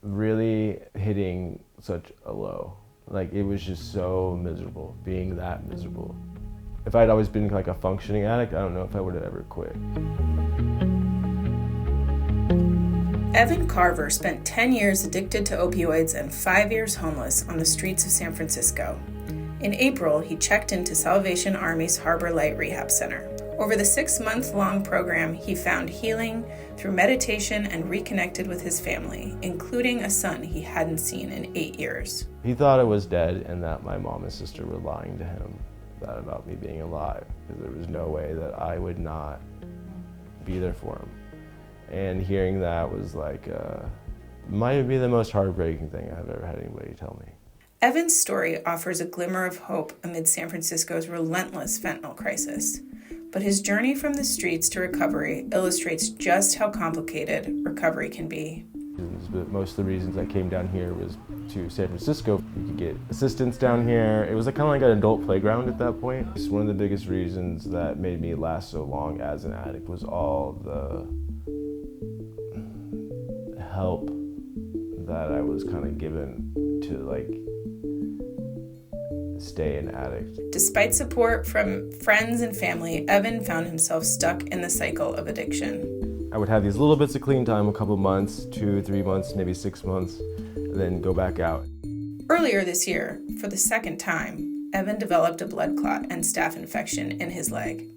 really hitting such a low. Like, it was just so miserable, being that miserable. If I'd always been like a functioning addict, I don't know if I would have ever quit. Evan Carver spent 10 years addicted to opioids and 5 years homeless on the streets of San Francisco. In April, he checked into Salvation Army's Harbor Light Rehab Center. Over the 6-month-long program, he found healing through meditation and reconnected with his family, including a son he hadn't seen in 8 years. He thought I was dead and that my mom and sister were lying to him about me being alive, because there was no way that I would not be there for him. And hearing that was like, might be the most heartbreaking thing I've ever had anybody tell me. Evan's story offers a glimmer of hope amid San Francisco's relentless fentanyl crisis. But his journey from the streets to recovery illustrates just how complicated recovery can be. But most of the reasons I came down here was to San Francisco. You could get assistance down here. It was kind of like an adult playground at that point. It's one of the biggest reasons that made me last so long as an addict was all the help that I was kind of given to like stay an addict. Despite support from friends and family, Evan found himself stuck in the cycle of addiction. I would have these little bits of clean time, a couple months, 2-3 months, maybe 6 months, and then go back out. Earlier this year, for the second time, Evan developed a blood clot and staph infection in his leg.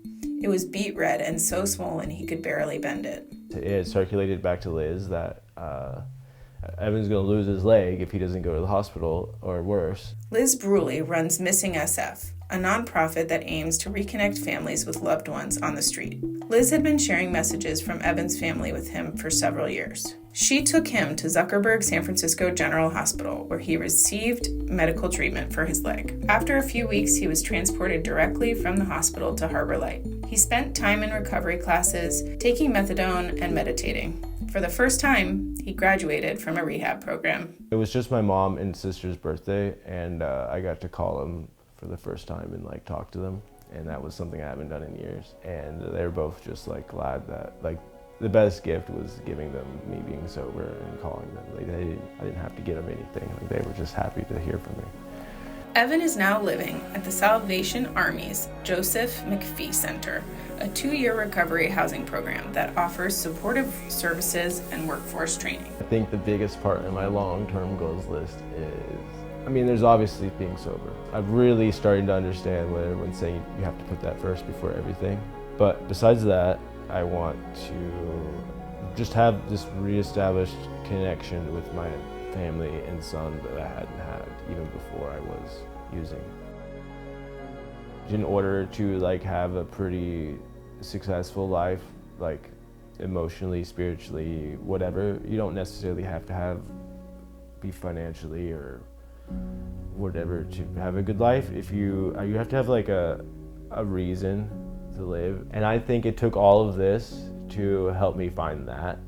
It was beet red and so swollen he could barely bend it. It circulated back to Liz that Evan's going to lose his leg if he doesn't go to the hospital, or worse. Liz Bruley runs Missing SF, a nonprofit that aims to reconnect families with loved ones on the street. Liz had been sharing messages from Evan's family with him for several years. She took him to Zuckerberg San Francisco General Hospital, where he received medical treatment for his leg. After a few weeks, he was transported directly from the hospital to Harbor Light. He spent time in recovery classes, taking methadone and meditating. For the first time, he graduated from a rehab program. It was just my mom and sister's birthday, and I got to call them for the first time and like talk to them, and that was something I haven't done in years. And they were both just like glad that like the best gift was giving them me being sober and calling them. Like I didn't have to give them anything. Like they were just happy to hear from me. Evan is now living at the Salvation Army's Joseph McPhee Center, a 2-year recovery housing program that offers supportive services and workforce training. I think the biggest part in my long-term goals list is, there's obviously being sober. I've really started to understand what everyone's saying, you have to put that first before everything. But besides that, I want to just have this reestablished connection with my family and son that I hadn't had even before I was using. In order to like have a pretty successful life, like emotionally, spiritually, whatever, you don't necessarily have to be financially or whatever to have a good life. If you have to have like a reason to live. And I think it took all of this to help me find that.